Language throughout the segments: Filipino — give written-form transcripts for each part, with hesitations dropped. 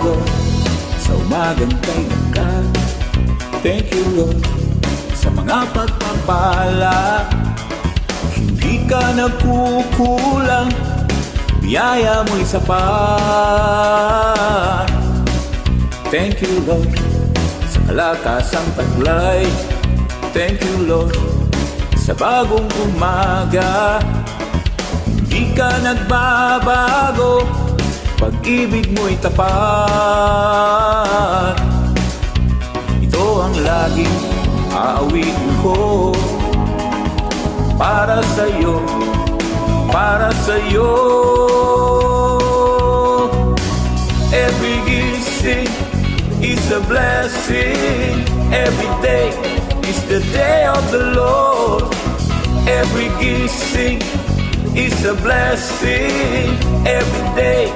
Lord, sa umagang kailan ka. Thank you Lord, sa mga pagpapala. Hindi ka nagkukulang, biyaya mo'y sapat. Thank you Lord, sa kalakasang taglay. Thank you Lord, sa bagong umaga. Hindi ka nagbabago, pag-ibig mo'y tapat. Ito ang laging aawitin ko, para sa'yo, para sa'yo. Every gising is a blessing. Every day is the day of the Lord. Every gising is a blessing. Every day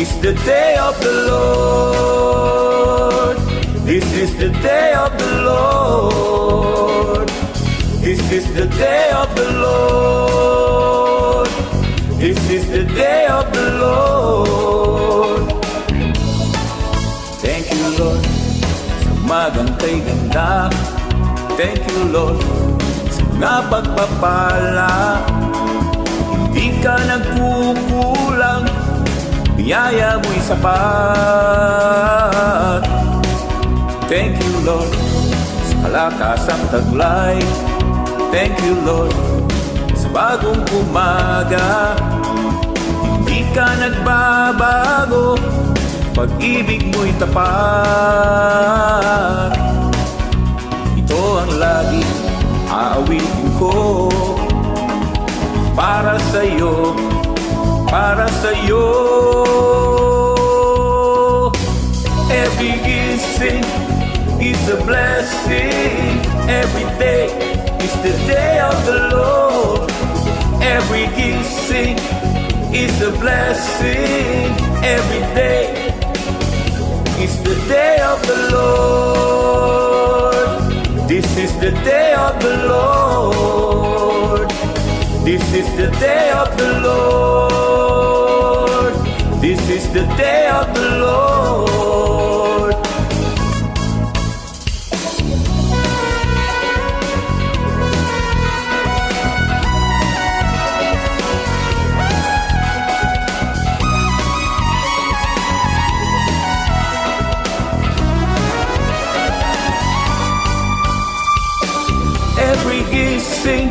is the day of the Lord. This is the day of the Lord. This is the day of the Lord. This is the day of the Lord. Thank you Lord, sa umagang kay ganda. Thank you Lord, sa mga pagpapala. Hindi ka nagkukulang, biyaya mo'y sapat. Thank you Lord, sa kalakasang taglay. Thank you Lord, sa bagong umaga. Hindi ka nagbabago, pag-ibig mo'y tapat. Ito ang lagi aawitin ko, para sa'yo, para sa'yo. Every gising is a blessing. Every day is the day of the Lord. Every gising is a blessing. Every day is the day of the Lord. This is the day of the Lord. This is the day of the Lord. This is the day of the Lord. Every gising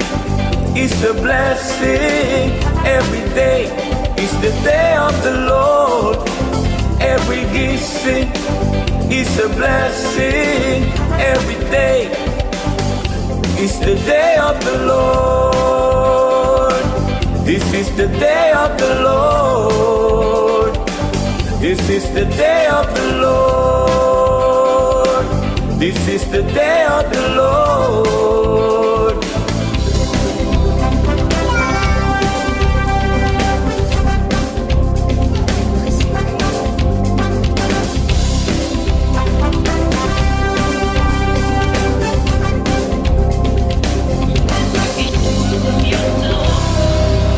is a blessing. Every day is the day of the Lord. Every gising is a blessing. Every day is the day of the Lord. This is the day of the Lord. This is the day of the Lord. This is the day of the Lord.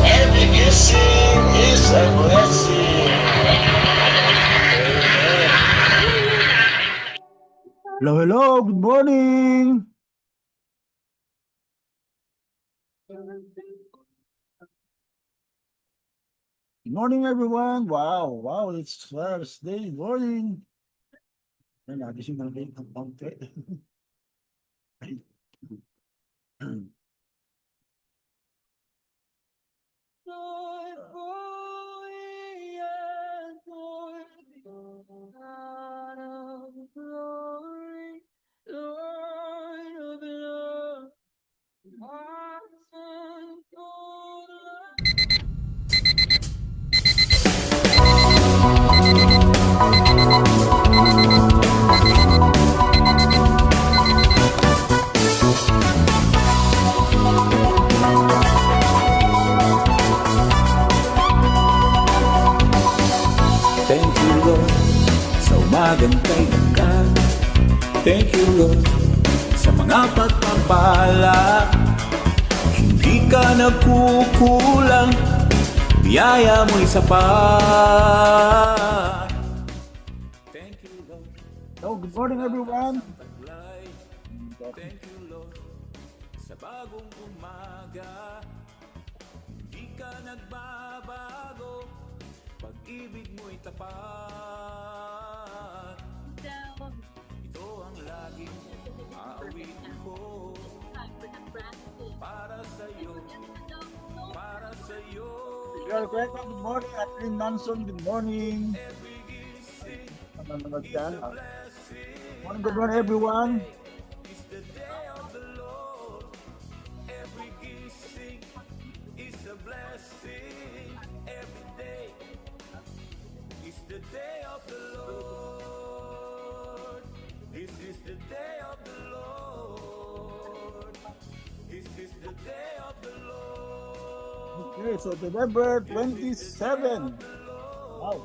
Every blessing is a blessing. Hello, hello, good morning. Good morning, everyone. Wow, it's Thursday morning. Ay, nagising ng late ng konti. Lord, holy and worthy, God of glory, Lord of love, awesome God. Thank you Lord, sa umagang kailan ka. Thank you Lord, sa mga pagpapala. Hindi ka nagkukulang, biyaya mo'y sapat. morning everyone. Thank you Lord sa bagong umaga. Hindi ka nagbabago, pag-ibig mo'y tapat. Ito ang laging aawitin ko. Para sa'yo, para sa'yo. Girl, welcome, good morning. Atlin Manson, good morning. Every gising Nanonood dyan. is a blessing. Good morning everyone. It's the day of the Lord. Every gising is a blessing. Every day is the day of the Lord. This is the day of the Lord. This is the day of the Lord. Okay, so November 27. Wow,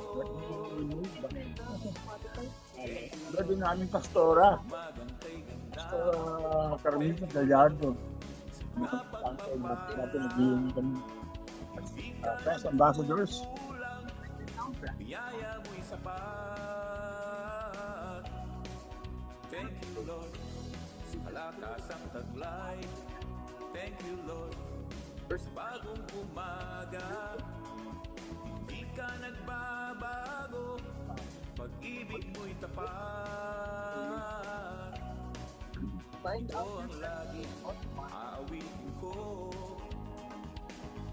Pwede na aming pastora. Pastora Carmita Gallardo. Natin naging kami. Press ambassadors. Biyaya mo'y sapat. Thank you Lord sa kalakasang taglay. Thank you Lord sa bagong umaga. Hindi ka nagbabago, pag-ibig mo'y tapat. Ito ang laging aawitin ko.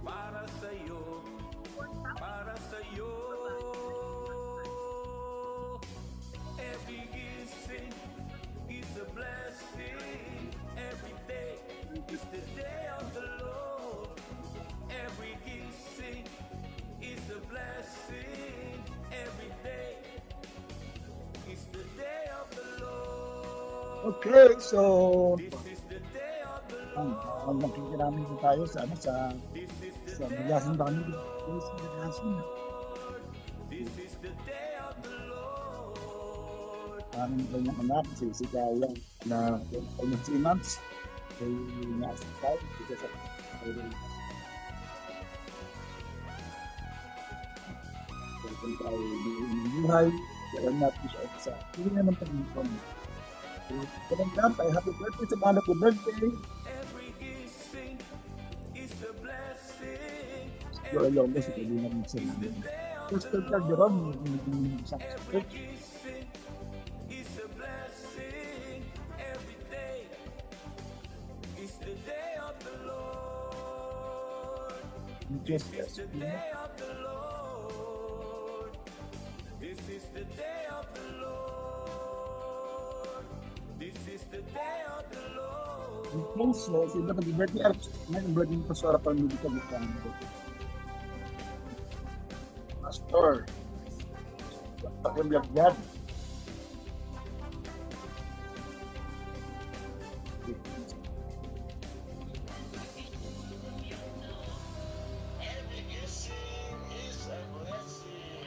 Para sa'yo, para sa'yo. Every gising is a blessing. Every day is the day of the Lord. Every gising is a blessing. Every day is the day of the Lord. Okay, so This is the day of the Lord. ang nakikiramay din tayo sa This is the sa day Magasin of ba kami? the Lord. This is the day of the Lord. Ang kanyang anak, si Kaya, na almost 3 months. Ay nasa tayo, because of kung tayo buhay, kaya natin siya sa hindi naman pag-ibon. Kalanggan tayo, happy birthday sa mga birthday. Every gising is a blessing. Yung along na si Kalina ng sila. First time ka gano'n, sa Every gising is a blessing. Every day is the day of the Lord. This is the day of the Lord. This is the day of the Lord. This is the day of the Lord. Please, sila pag-birthday arts, may birthday pa sa harapan mo dito sa Pastor. Pag-vlog yan. Every gising is a blessing.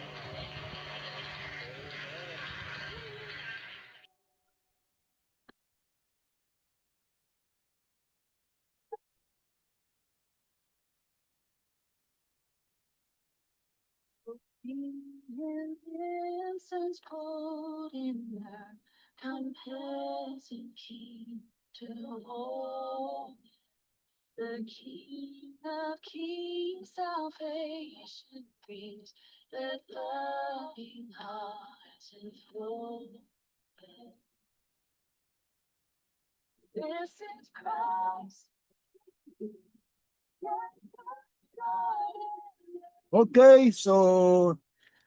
Incense poured in her, confessing King to hold. The King of Kings, salvation brings, let loving hearts enfold. This is Christ. Okay, so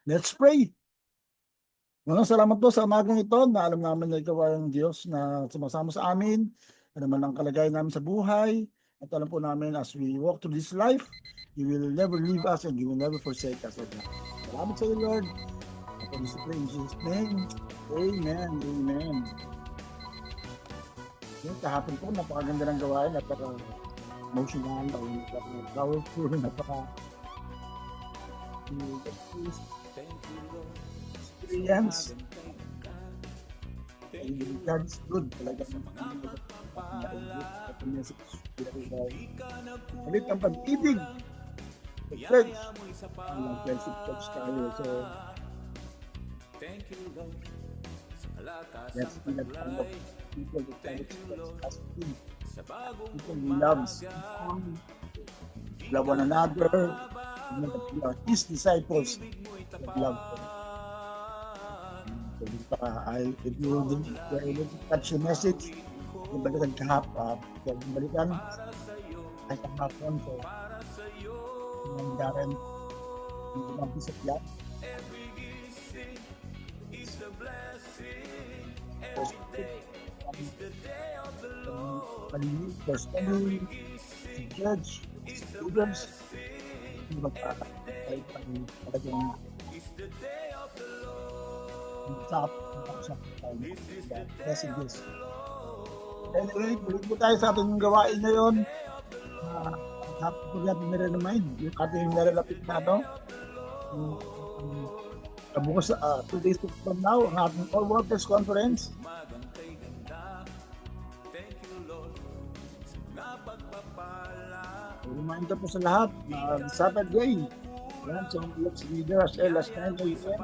let's pray. Maraming salamat po sa umagang ito na alam namin na ikaw ay ang Diyos na sumasama sa amin, ano man ang kalagayan namin sa buhay. At alam po namin as we walk through this life, you will never leave us and you will never forsake us. Salamat sa iyo, Lord. At ang pray in Jesus' name. Amen. Amen. Yung kahapon po, napakaganda ng gawain, napaka-emotional, napaka-powerful, Thank you, Lord. experience. Thank you, God is good. Talaga ulit ang pag-ibig. Church. Ang friendship church tayo. So, Thank you, Lord. Sa Let's be that kind of people that can express us people who loves love one another, you know, that we are His disciples that love God. If you were able to catch the message, yung balikan yung balikan, ay kahapon, so, yung Darren, yung lumabis at yan, malinis, personally, si Judge, si students, yung ay talagang sa messages. Anyway, balik po tayo sa ating gawain ngayon. Happy po natin nire-remind yung ating nalalapit na bukas 2 days from now, ang ating All Workers Conference. Reminder po sa lahat, Saturday. Yan, so let's be there as well as 9 a.m.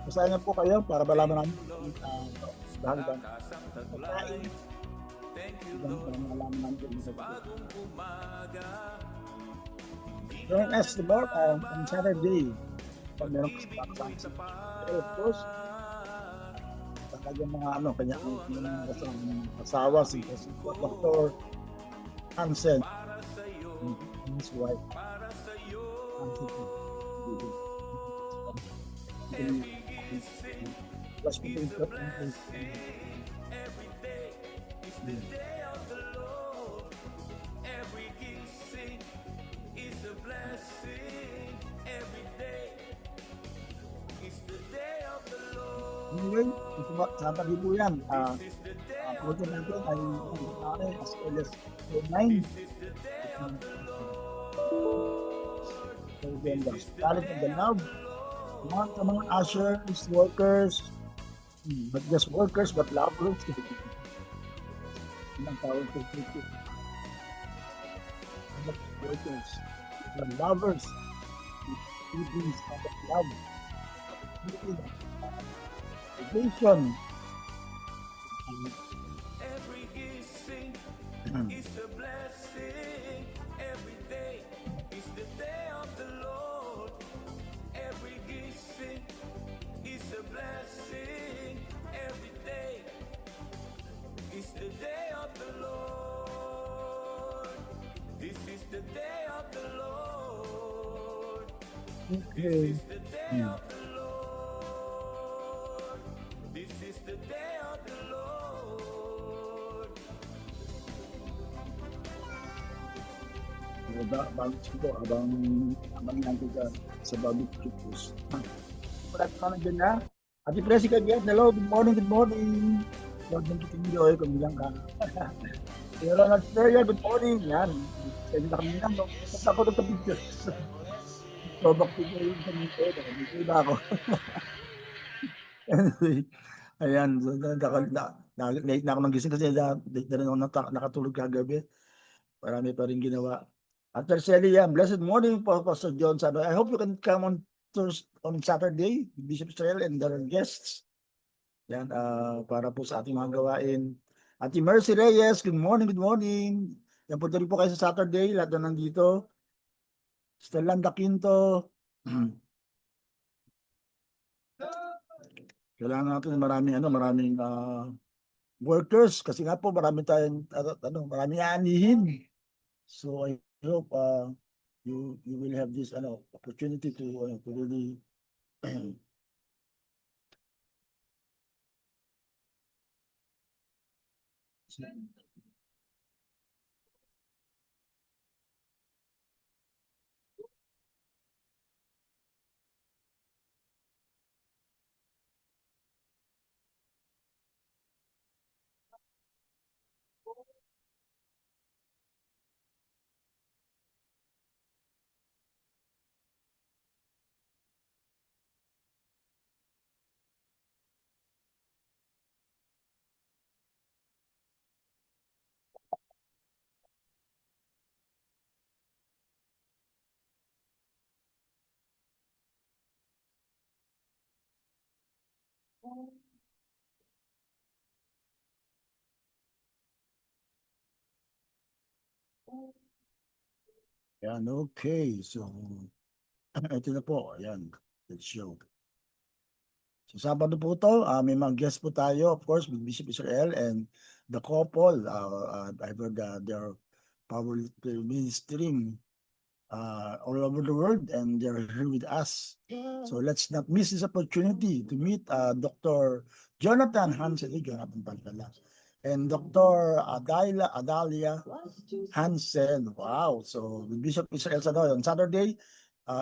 Pasaya po kayo para malaman namin dahan-dahan pagkain. Para malaman namin sa join us tomorrow on Saturday. Pag meron kasama sa of course, talagang mga kanya-kanya asawa, si Dr. Hansen, his wife. Plus people anyway, sabi po yan. Photo natin ay as well as 9. So again, the Spirit of the Love. Mga ushers, workers, not just workers, but lovers. Ilang tawag ko dito. Workers, the lovers, feelings of love, education. It's a blessing every day. It's the day of the Lord. Every gifting is a blessing every day. It's the day of the Lord. This is the day of the Lord. Okay. This is the day of the Lord. This is the day of the Lord. Bago siguro, abang natin sa barbecue post. Wala ka na dyan na. Ate Presi Kagyan, hello, good morning, good morning. Huwag nang kitingiyo kung bilang ka. Pero Ronald Freya, good morning. Yan. Pwede na kami lang. Tapos ako ng picture. So, bakit ko yung pamito. Dito na ako. Anyway, ayan. So, late na ako nang gising kasi late na rin ako nakatulog kagabi. Marami pa rin ginawa. At Terceli, blessed morning po, Pastor John. I hope you can come on Saturday, Bishop Israel and their guests. Yan, para po sa ating mga gawain. Ate Mercy Reyes, good morning, good morning. Yan po rin po kayo sa Saturday, lahat na nandito. Stellanda Quinto. Kailangan natin maraming workers kasi nga po marami tayong maraming aanihin. So I hope you will have this opportunity to really Yan, okay. So, ito na po. Ayan, let's show. So, Sabado po to, may mga guest po tayo, of course, with Bishop Israel and the couple. I've heard they're probably ministering all over the world and they're here with us. So let's not miss this opportunity to meet Dr. Jonathan Hansen, Jonathan Pantala, and Dr. Adalia Hansen. Wow. So with Bishop Israel Sadoy on Saturday,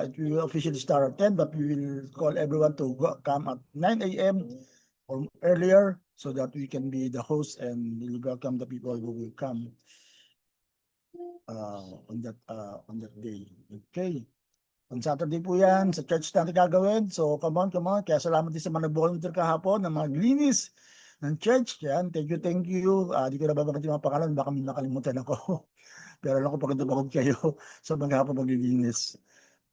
it will officially start at 10, but we will call everyone to come at 9 a.m. or earlier so that we can be the host and we'll welcome the people who will come on that day. Okay. On Saturday po yan, sa church natin gagawin. So come on. Kaya salamat din sa mga nag-volunteer kahapon, ng mga glinis ng church. Yan, thank you. Di ko na babangit yung mga pangalan, baka may nakalimutan ako. Pero alam ko pagod kayo sa mga hapon maglilinis.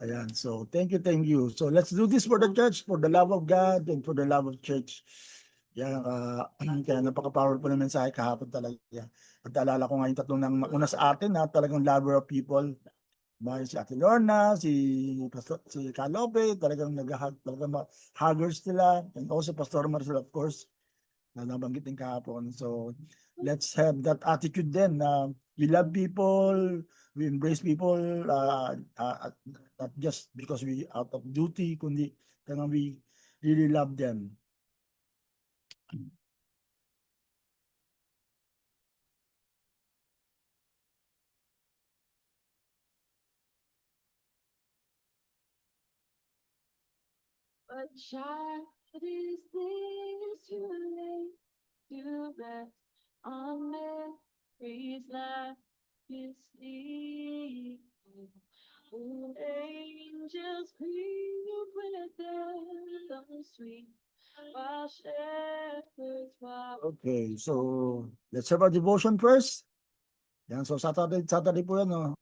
Ayan, so thank you. So let's do this for the church, for the love of God and for the love of church. Yan, kaya napaka-powerful na mensahe kahapon talaga. At alala ko nga yung tatlong nang una sa atin na talagang lover of people. Si Ate Lorna, si Calope, talagang nag-hug, talagang huggers nila. And also Pastor Marcel, of course, na nabanggit din kahapon. So let's have that attitude then na we love people, we embrace people, not just because we out of duty, kundi talagang we really love them. But child is this you lay to rest on Mary's lap is sleeping. Oh, angels greet with them sweet, while shepherds walk. Okay, so let's have our devotion first. Yan, so Saturday po yan, no?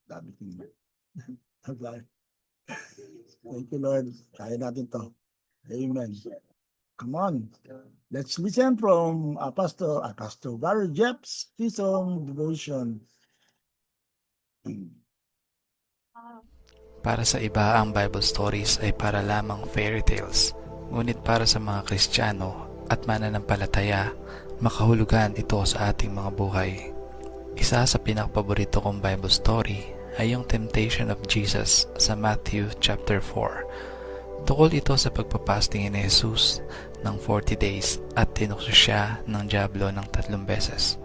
Dami tingnan. Thank you, Lord. Kaya natin to. Amen. Come on. Let's listen from Pastor Barry Jeff's Tisong Devotion. Para sa iba, ang Bible stories ay para lamang fairy tales. Ngunit para sa mga Kristiyano at mananampalataya, makahulugan ito sa ating mga buhay. Isa sa pinakapaborito kong Bible story ay yung temptation of Jesus sa Matthew chapter 4. Tukol ito sa pagpapastingin ni Jesus ng 40 days at tinukso siya ng dyablo ng 3 beses.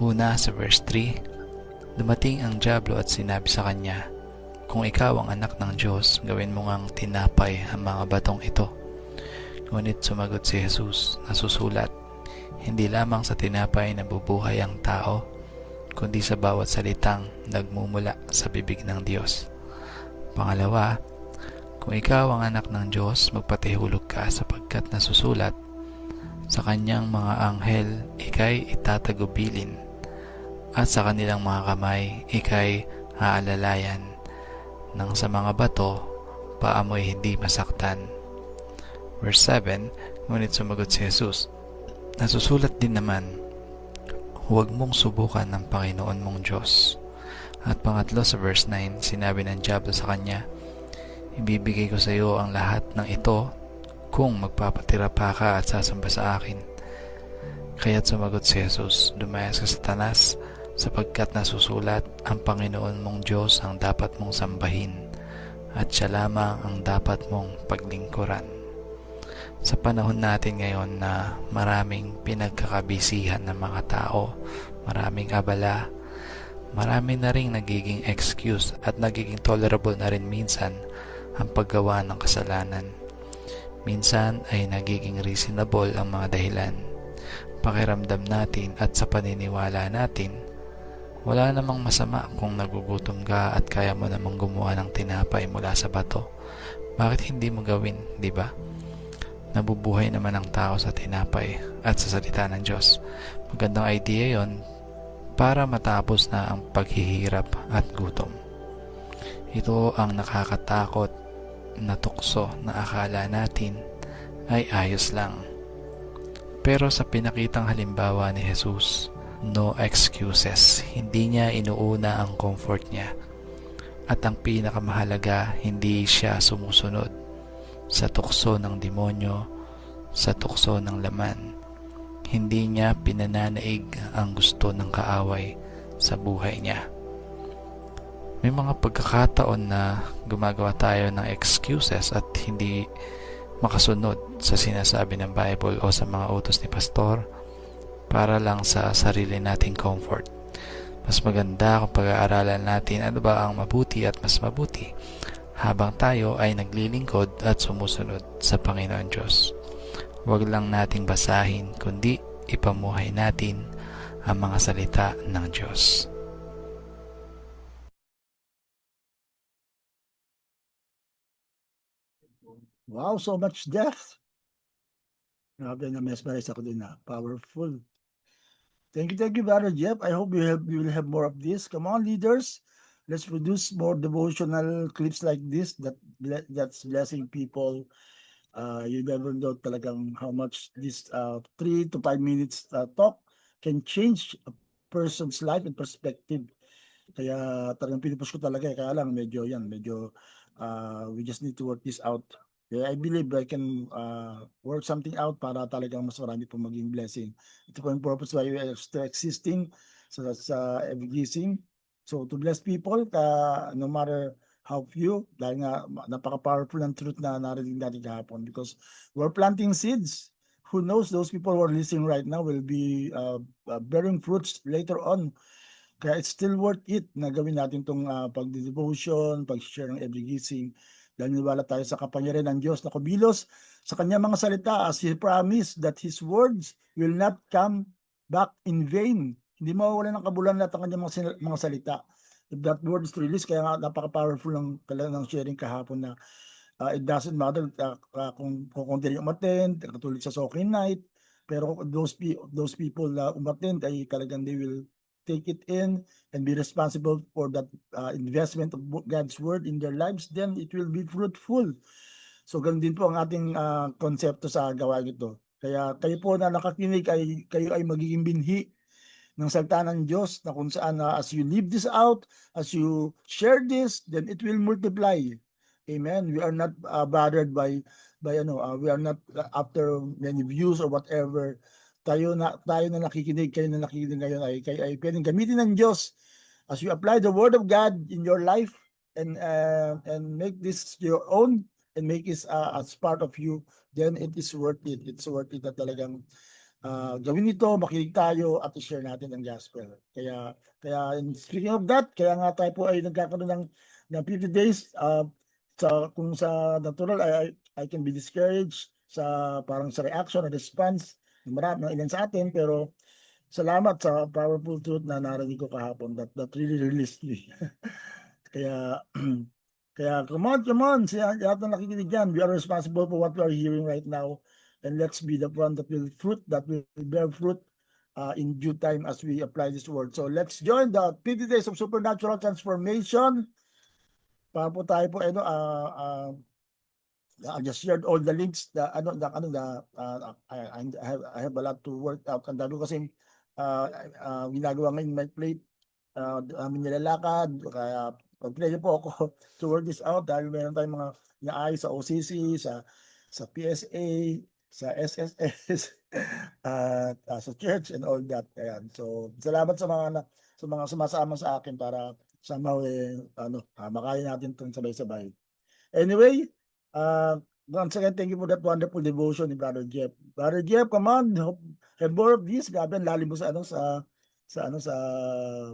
Una sa verse 3, dumating ang dyablo at sinabi sa kanya, "Kung ikaw ang anak ng Diyos, gawin mo ngang tinapay ang mga batong ito." Ngunit sumagot si Jesus, nasusulat, "Hindi lamang sa tinapay nabubuhay ang tao, kundi sa bawat salitang nagmumula sa bibig ng Diyos." Pangalawa, kung ikaw ang anak ng Diyos, magpatihulog ka sapagkat nasusulat, "Sa kanyang mga anghel, ikay itatagubilin, at sa kanilang mga kamay, ikay aalalayan, nang sa mga bato, paamoy hindi masaktan." Verse 7, ngunit sumagot si Jesus, nasusulat din naman, "Huwag mong subukan ng Panginoon mong Diyos." At pangatlo sa verse 9, sinabi ng dyablo sa kanya, "Ibibigay ko sa iyo ang lahat ng ito kung magpapatira pa ka at sasamba sa akin." Kaya't sumagot si Jesus, "Lumayas ka, Satanas, sapagkat nasusulat, ang Panginoon mong Diyos ang dapat mong sambahin, at siya lamang ang dapat mong paglingkuran." Sa panahon natin ngayon na maraming pinagkakabisihan ng mga tao, maraming abala, marami na ring nagiging excuse at nagiging tolerable na rin minsan ang paggawa ng kasalanan. Minsan ay nagiging reasonable ang mga dahilan. Pakiramdam natin at sa paniniwala natin, wala namang masama kung nagugutom ka at kaya mo namang gumawa ng tinapay mula sa bato. Bakit hindi mo gawin, di ba? Nabubuhay naman ang tao sa tinapay at sa salita ng Diyos. Magandang idea yon para matapos na ang paghihirap at gutom. Ito ang nakakatakot na tukso na akala natin ay ayos lang. Pero sa pinakitang halimbawa ni Jesus, no excuses. Hindi niya inuuna ang comfort niya. At ang pinakamahalaga, hindi siya sumusunod sa tukso ng demonyo, sa tukso ng laman. Hindi niya pinananaig ang gusto ng kaaway sa buhay niya. May mga pagkakataon na gumagawa tayo ng excuses at hindi makasunod sa sinasabi ng Bible o sa mga utos ni Pastor para lang sa sarili nating comfort. Mas maganda kung pag-aaralan natin ano ba ang mabuti at mas mabuti habang tayo ay naglilingkod at sumusunod sa Panginoon Diyos. Huwag lang nating basahin kundi ipamuhay natin ang mga salita ng Diyos. Wow, so much depth. Grabe, na-mesmerize ako din na. Powerful. Thank you, Brother Jeff. I hope we will have more of this. Come on, leaders. Let's produce more devotional clips like this that's blessing people. You never know talagang how much this 3 to 5 minutes talk can change a person's life and perspective. Kaya talagang pinupush ko talaga. Kaya lang medyo we just need to work this out. Yeah, I believe I can work something out para talagang mas marami po maging blessing. Ito po yung purpose why we are still existing sa every gising. So to bless people, no matter how few, dahil nga napaka-powerful ng truth na narinig natin kahapon because we're planting seeds. Who knows, those people who are listening right now will be bearing fruits later on. Kaya it's still worth it na gawin natin itong pag-devotion, pag-share ng every gising. Dahil niwala tayo sa kapangyarihan ng Diyos na kumilos sa kanyang mga salita as He promised that His words will not come back in vain. Hindi mawawala ng kabulan lahat ang kanyang mga salita. If that word is released, kaya nga napaka-powerful ng sharing kahapon na it doesn't matter kung konti rin umattend, katulad sa Soaking Night, pero those people na umattend ay talagang they will take it in and be responsible for that investment of God's word in their lives, then it will be fruitful. So ganun din po ang ating konsepto sa gawain ito. Kaya kayo po na nakakinig kayo ay magiging binhi ng salita ng Diyos na kung saan as you live this out, as you share this, then it will multiply. Amen. We are not bothered by we are not after many views or whatever. Tayo na nakikinig, kayo na nakikinig ngayon ay pwedeng gamitin ng Diyos as you apply the word of God in your life and make this your own and make it as part of you, then it is worth it. It's worth it na talagang gawin ito, makinig tayo at i-share natin ang gospel. Kaya speaking of that, kaya nga tayo po ay nagkakaroon ng 50 days kung sa natural I can be discouraged sa parang sa reaction or response ng ilan sa atin, pero salamat sa powerful truth na narinig ko kahapon that really released me. Kaya come on, siya yata nakikinig dyan. We are responsible for what we are hearing right now, and let's be the one that will bear fruit in due time as we apply this word. So let's join the 50 days of supernatural transformation. Para po tayo po I just shared all the links. I have a lot to work out. Ang dami kasi ginagawa ngayon my plate. Nilalakad. Kaya pag-play po ako to work this out dahil meron tayong mga naayos sa OCC, sa PSA, sa SSS, sa church and all that. Ayan. So salamat sa mga sumasama sa akin para somehow makaya natin itong sabay-sabay. Anyway, once again, thank you for that wonderful devotion ni Brother Jeff. Brother Jeff, come on, have more of this. Grabe, ang lalim mo sa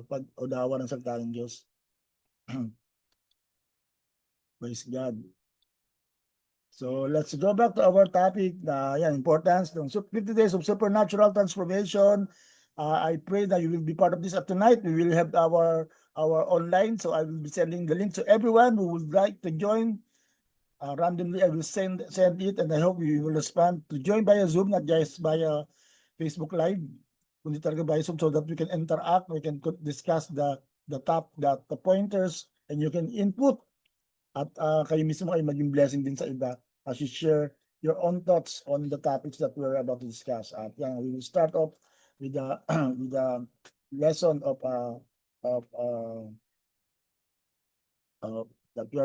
pag-unawa ng salita ng Diyos. Praise God. So let's go back to our topic na importance ng 50 days of supernatural transformation. I pray that you will be part of this. At tonight we will have our online, so I will be sending the link to everyone who would like to join. Randomly I will send it, and I hope you will respond to join via Zoom, not just via Facebook Live, kundi talaga via Zoom, so that we can interact, we can discuss the pointers, and you can input at kayo mismo ay maging blessing din sa iba as you share your own thoughts on the topics that we're about to discuss. At yan, we will start off with the with the lesson of that we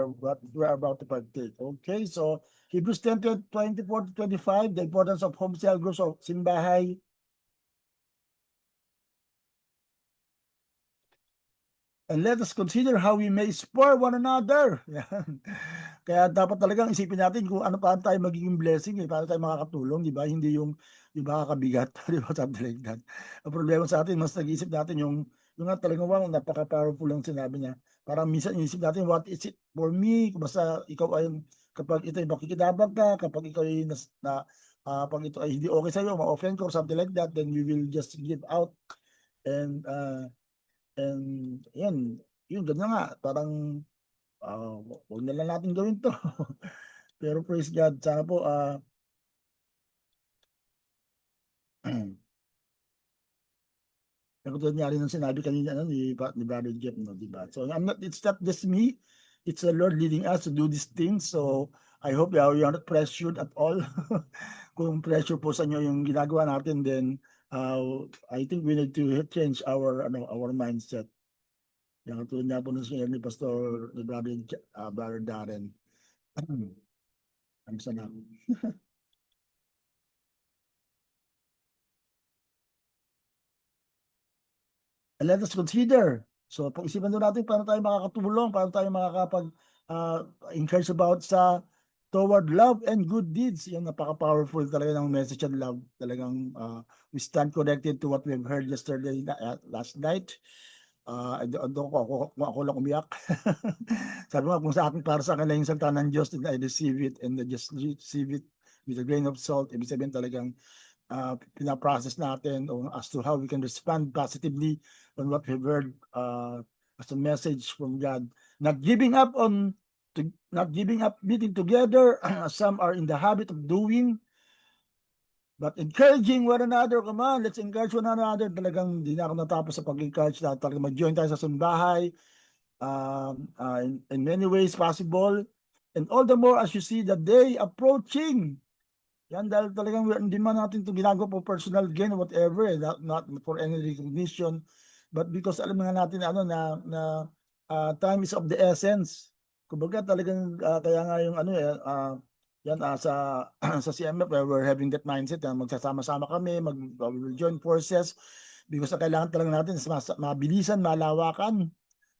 are about to partake. Okay, so Hebrews 10, 24 to 25, the importance of home cell groups of simbahay. And let us consider how we may spur one another. Yan. Kaya dapat talagang isipin natin kung ano paano tayo magiging blessing, paano tayo makakatulong, di ba? Hindi yung makakabigat, di ba? Something like that. Ang problema sa atin, mas nag-iisip natin yung nga talagang wow, napaka-powerful lang sinabi niya. Parang minsan inisip natin, what is it for me? Basta ikaw ay, kapag ito ay makikinabang ka, kapag ikaw ay pag ito ay hindi okay sa'yo, ma-offend ko, or something like that, then we will just give out. And yan, yun, ganyan nga, parang huwag na lang natin gawin to. Pero praise God, sana po, katulad nga rin ng sinabi kanina ni Brother Jeff, no, diba? So it's not just me, it's the Lord leading us to do these things. So I hope you are not pressured at all. Kung pressure po sa inyo yung ginagawa natin, then I think we need to change our mindset. Yung katulad nga po ng sinabi ni Pastor, ni Brother Darren. Ang sana. And let us consider. So pag-isipan doon natin paano tayo makakatulong, paano tayo makakapag-encourage about sa toward love and good deeds. Yan, napaka-powerful talaga ng message of love. Talagang we stand connected to what we've heard yesterday, last night. Ako lang umiyak. Sabi mo, kung sa akin, para sa akin lang yung salita ng Diyos, I receive it and I just receive it with a grain of salt. Ibig sabihin talagang pinaprocess natin as to how we can respond positively on what we've heard as a message from God. Not giving up meeting together, as some are in the habit of doing, but encouraging one another. Come on, let's encourage one another. Talagang hindi na ako natapos sa pag-encourage na talagang mag-join tayo sa simbahay in many ways possible. And all the more as you see the day approaching. Yan, dahil talagang hindi man natin ito ginagawa for personal gain or whatever, not for any recognition, but because alam nga natin na time is of the essence. Kumbaga talagang kaya nga yung sa CMF we're having that mindset na magsasama-sama kami, we will join forces because kailangan talaga natin mabilisan, malawakan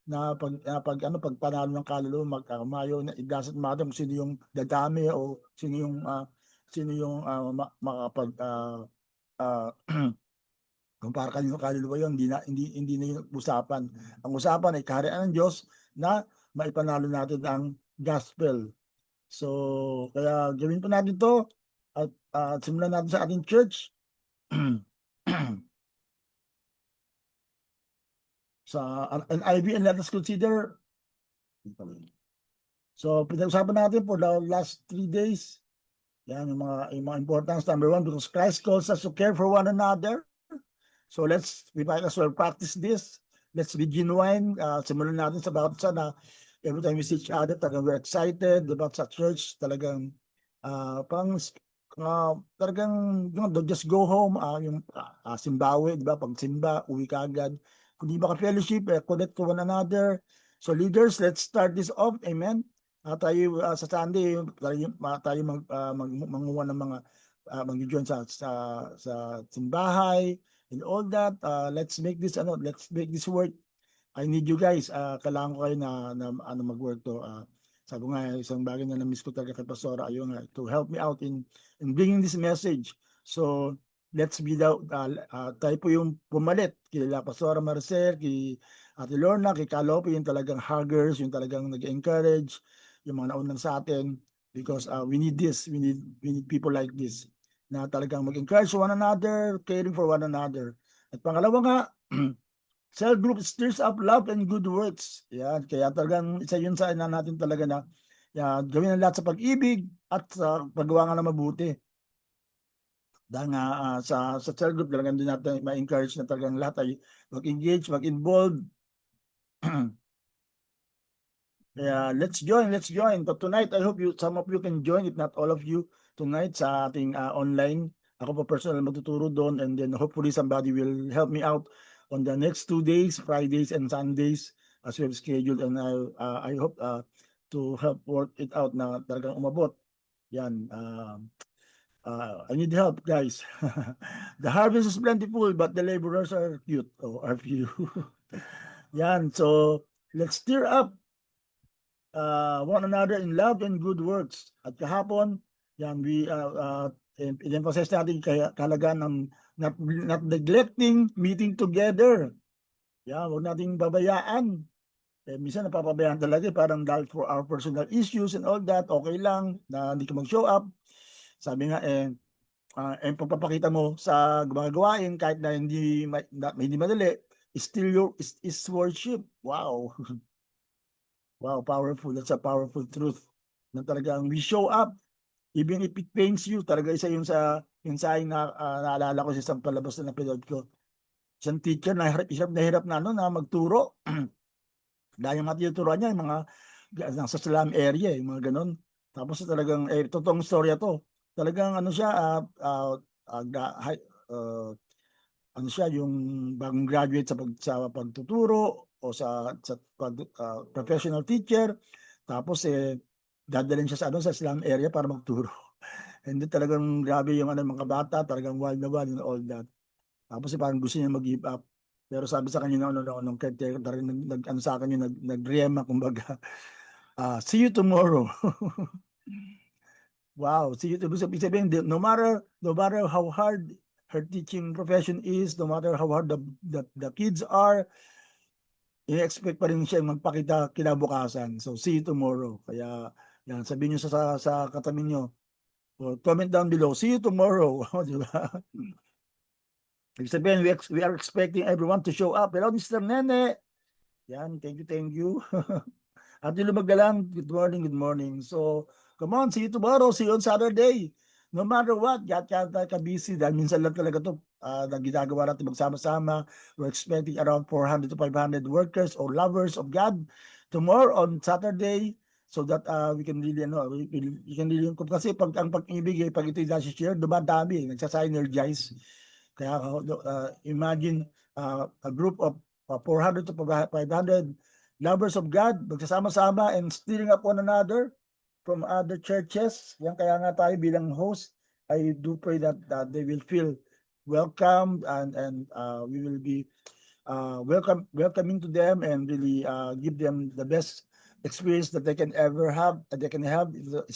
na pagpanalo ng kaluluwa, magkamayo, it doesn't matter kung sino yung dadami o sino yung makakapag kung para kanino kaluluwa yun, hindi na yung usapan. Ang usapan ay kaharian ng Diyos na maipanalo natin ang gospel. So kaya gawin po natin to at simulan natin sa ating church. Sa NIV, and let us consider. So pinag-usapan natin for the last 3 days. Yan yung mga importance. Number 1, because Christ calls us to care for one another. So we might as well practice this. Let's be genuine. Simulan natin sa bawat isa na every time we see each other, talagang we're excited about sa church. Talagang talagang don't just go home. Yung simbawi, di ba? Pag simba, uwi ka agad. Kung di ba ka-fellowship, connect to one another. So leaders, let's start this off. Amen. Tayo sa Sunday tayo manguha ng mga mag-join sa simbahay and all that. Let's make this work. I need you guys. Kailangan ko kayo na mag-work to. Sabi ko nga, isang bagay na na-miss ko talaga kay Pastora, ayun nga, to help me out in bringing this message. So let's be tayo po yung pumalit kila Pastora Maricel, kay Ate Lorna, kay Kalope, yung talagang huggers, yung talagang nag-encourage yung mga naunang sa atin, because we need this, we need people like this na talagang mag-encourage one another, caring for one another. At pangalawa nga, cell group stirs up love and good works. Yan, kaya talagang isa yun sa natin talaga na gawin ang lahat sa pag-ibig at sa paggawa nga na mabuti. Dahil nga sa cell group talagang din natin ma-encourage na talagang lahat ay mag-engage, mag-involve. Kaya let's join, let's join. But tonight, I hope some of you can join, if not all of you, tonight sa ating online. Ako pa personal magtuturo doon, and then hopefully somebody will help me out on the next 2 days, Fridays and Sundays, as we have scheduled. And I hope to help work it out na talagang umabot. Yan. I need help, guys. The harvest is plentiful, but the laborers are cute, or are few. Yan. So let's stir up one another in love and good works. At kahapon, yan, we in-emphasize natin kahalagaan ng not neglecting meeting together. Yan, huwag nating babayaan. Minsan napapabayaan talaga, parang dahil for our personal issues and all that, okay lang na hindi ka mag-show up. Sabi nga, pagpapakita mo sa mga gawain, kahit na hindi madali, is worship. Wow. Wow, powerful. That's a powerful truth. Na talagang we show up, even if it pains you. Talaga isa yun sa mensahe na naalala ko sa isang palabas na napanood ko. Isang teacher na hirap na magturo. Dahil yung mga tinuturuan niya, yung mga nasa slum area, yung mga ganun. Tapos talagang, totoong storya to. Talagang ano siya, ano siya, yung bagong graduate sa pagtuturo o sa professional teacher. Tapos dadalhin siya sa slum area para magturo. And then talagang grabe yung mga bata, talagang wild na wild and all that. Tapos parang gusto niya mag-give up. Pero sabi sa kanya nung caretaker, nag-ano sa akin yung nag-rema, kumbaga, see you tomorrow. Wow, see you tomorrow. Ibig sabihin, no matter how hard her teaching profession is, no matter how hard the kids are, i-expect pa rin siya magpakita kinabukasan. So, see you tomorrow. Kaya, yan, sabihin nyo sa katabi nyo, or comment down below, see you tomorrow. Di ba? Ibig sabihin, we are expecting everyone to show up. Hello, Mr. Nene. Yan, thank you. At yung lumagalang, good morning. So, come on, see you tomorrow. See you on Saturday. No matter what, ka busy. Dahil minsan lang talaga ito, na ginagawa natin magsama-sama. We're expecting around 400 to 500 workers or lovers of God tomorrow on Saturday, so that we can really, we can really, kasi ang pag-ibig, pag ito yung share, dumadami, nagsasa-energize. Kaya imagine a group of 400 to 500 lovers of God, magsasama-sama and stirring up one another from other churches. Yan, kaya nga tayo bilang host, I do pray that they will feel welcome, and we will be welcoming to them, and really give them the best experience that they can ever have,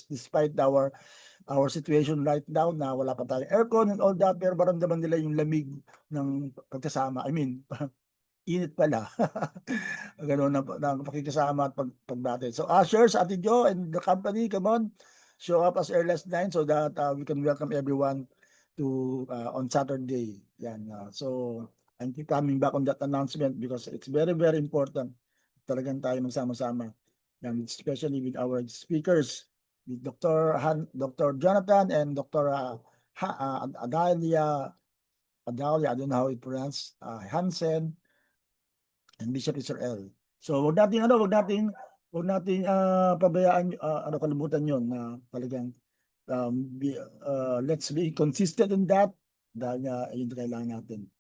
despite our situation right now na wala pa tayong aircon and all that, pero maramdaman nila yung lamig ng pagkasama. I mean, init pala. Ganoon na pakikisama at pagbati. So ushers, Ate Jo and the company, come on, show up as early as 9 so that we can welcome everyone to on Saturday. Yan. So I'm coming back on that announcement because it's very, very important. Talagang tayo magsama-sama. Yan, especially with our speakers, with Dr. Jonathan and Dr. Adalia, I don't know how it pronounced, Hansen, and Bishop Israel. So wag nating pabayaan, kalimutan yon na talagang let's be consistent in that, dahil yun kailangan natin.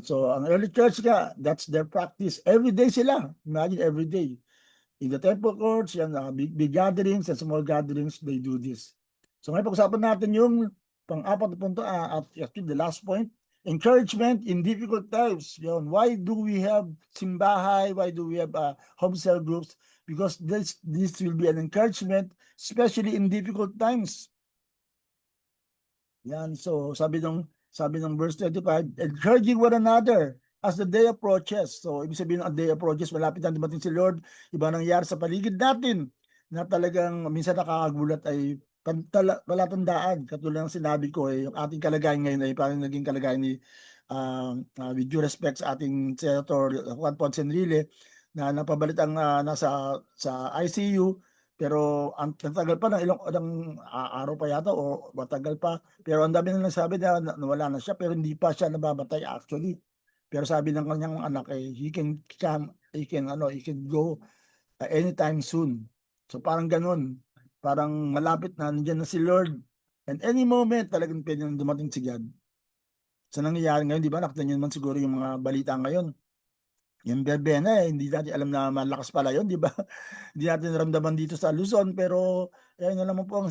So ang early church nga, that's their practice. Every day sila. Imagine every day. In the temple courts, yan, big gatherings and small gatherings, they do this. So ngayon pag-usapan natin yung pang-apat na punto, actually the last point, encouragement in difficult times. Yun, why do we have simbahay? Why do we have home cell groups? Because this will be an encouragement, especially in difficult times. Yan, so sabi ng verse 25, encouraging one another as the day approaches. So ibig sabihin ng day approaches, malapit na dumating si Lord. Iba nangyari sa paligid natin na talagang minsan nakakagulat ay palatandaan. Katulad ng sinabi ko, yung ating kalagayan ngayon ay parang naging kalagayan ni with due respect sa ating Senator Juan Ponce Enrile, na napabalit ang nasa ICU, pero ang tagal pa ng ilang araw pa yata o matagal pa, pero ang dami na nagsabi na wala na siya, pero hindi pa siya nababatay actually. Pero sabi ng kanyang anak he can go anytime soon. So parang ganun, parang malapit na, nandiyan na si Lord. And any moment talagang pwede nang dumating si God. Sa nangyayari ngayon, di ba? Nakita niyo naman siguro yung mga balita ngayon. Yung verbena hindi natin alam na malakas pala yun, di ba? Hindi natin naramdaman dito sa Luzon, pero ayun na naman po ang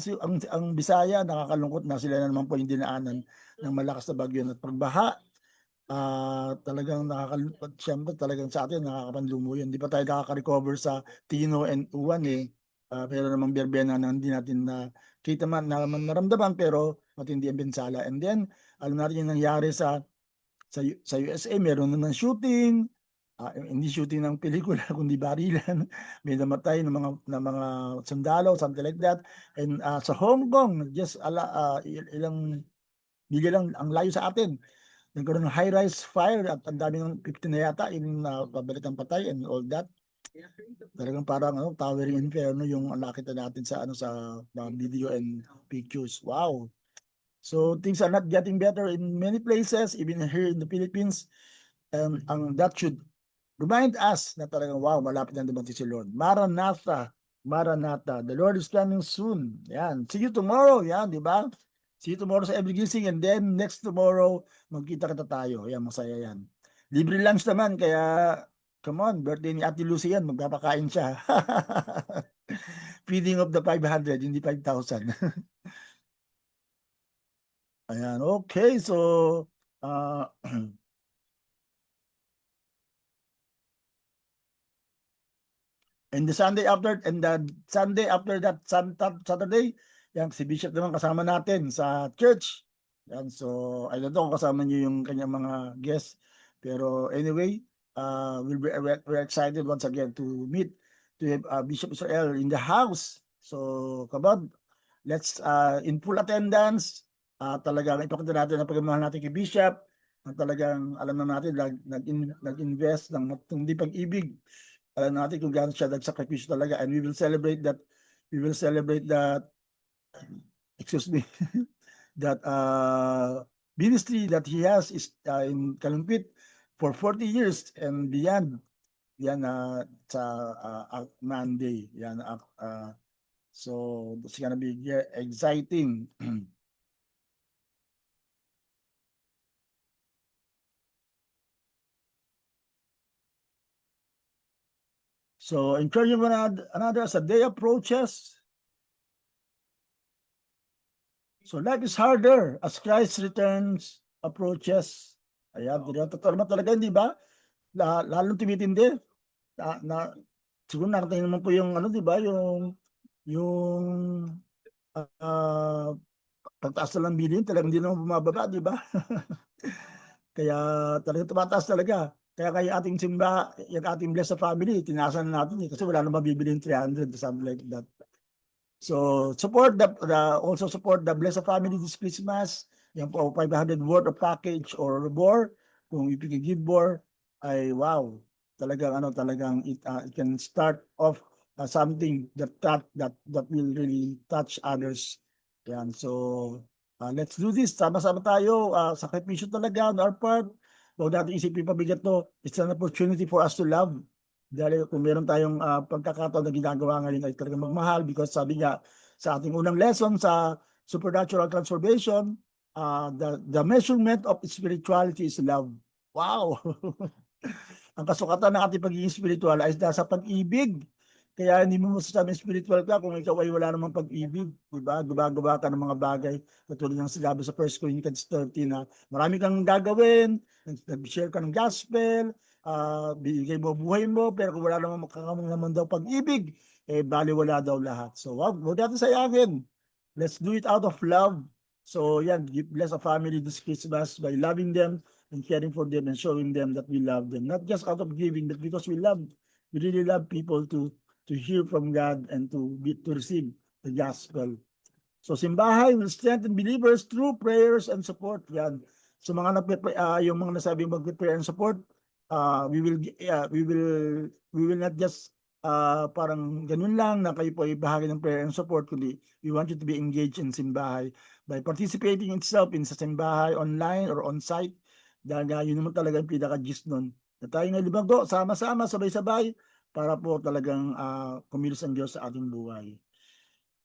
Bisaya, nakakalungkot na sila na naman po yung dinaanan ng malakas na bagyo at pagbaha. Talagang nakakalungkot, siyempre talagang sa atin nakakapanlumo yun. Di pa tayo nakaka-recover sa Tino and Uwan eh. Pero namang verbena na hindi natin na kita man naman naramdaman pero matindi ang bensala. And then, alam natin yung nangyari sa USA, meron naman shooting, hindi shooting ng pelikula kundi barilan. May namatay ng mga sundalo, something like that. And sa Hong Kong, just ilang milya lang ang layo sa atin. Nagkaroon ng high-rise fire at ang dami ng 50 na yata yung pabalitang patay and all that. Talagang parang towering inferno yung nakita natin sa mga video and pictures. Wow. So things are not getting better in many places, even here in the Philippines. And that should remind us na talagang wow, malapit na dumating si Lord. Maranatha, Maranatha. The Lord is coming soon. Yan. See you tomorrow. Yan, di ba? See you tomorrow sa Every Gising, and then next tomorrow, magkita-kita tayo. Yan, masaya yan. Libre lunch naman, kaya come on, birthday ni Ate Lucy yan, magpapakain siya. Feeding of the 500, hindi 5,000. Ayan, okay. So, uh, and the Sunday after that, Saturday, yan, si Bishop naman kasama natin sa church. Yan, so, I don't know kung kasama niyo yung kanyang mga guests. Pero anyway, we're excited once again to meet to Bishop Israel in the house. So, come on, let's in full attendance. Talagang ipakita natin ang pagmamahal natin kay Bishop. Talagang alam na natin nag-invest ng hindi pag-ibig. Alam natin kung gaano siya nagsakripisyo talaga, and we will celebrate that excuse me that ministry that he has is in Kalumpit for 40 years and beyond. Yan sa Monday. Yan so it's gonna be exciting. So encouraging one another as the day approaches. So life is harder as Christ returns approaches. Ayan, totoo naman talaga, hindi ba? Lalong tumitindi. Siguro nakatayin naman po yung di ba, yung pagtaas na lang bilhin, talagang hindi naman bumababa, di ba? Kaya talagang tumataas talaga. Kaya ating simba, yung ating blessed family, tinasan natin kasi wala nang mabibili yung 300 something like that. So also support the blessed family this Christmas. Yan po 500 worth of package or more. Kung if you can give more, ay wow. Talagang it can start off something that will really touch others. Yan. So let's do this. Sama-sama tayo. Sakripisyo talaga on our part. Huwag natin isipin pabigat to. It's an opportunity for us to love. Dahil kung meron tayong pagkakataon na ginagawa ngayon ay talagang magmahal, because sabi nga sa ating unang lesson sa supernatural transformation, the measurement of spirituality is love. Wow! Ang kasukatan ng ating pagiging spiritual ay nasa pag-ibig. Kaya hindi mo masasabing spiritual ka kung ikaw ay wala namang pag-ibig. Diba? Gumagawa ka ng mga bagay. Katulad ng sinabi sa 1 Corinthians 13 na marami kang gagawin, nag-share ka ng gospel, bigay mo buhay mo, pero kung wala namang makakamang naman daw pag-ibig, baliwala daw lahat. So, huwag natin sayangin. Let's do it out of love. So, yan, bless a family this Christmas by loving them and caring for them and showing them that we love them. Not just out of giving, but because we really love people to hear from God and to receive the gospel. So simbahay will strengthen believers through prayers and support. Yan. So yung mga nasabing mag-prayer and support, we will not just parang ganun lang na kayo po ay bahagi ng prayer and support, kundi we want you to be engaged in simbahay by participating itself in sa simbahay online or on-site. Dahil yun naman talaga yung pinaka-gist nun. Na tayo na libago, sama-sama, sabay-sabay, para po talagang kumilos ang Diyos sa ating buhay.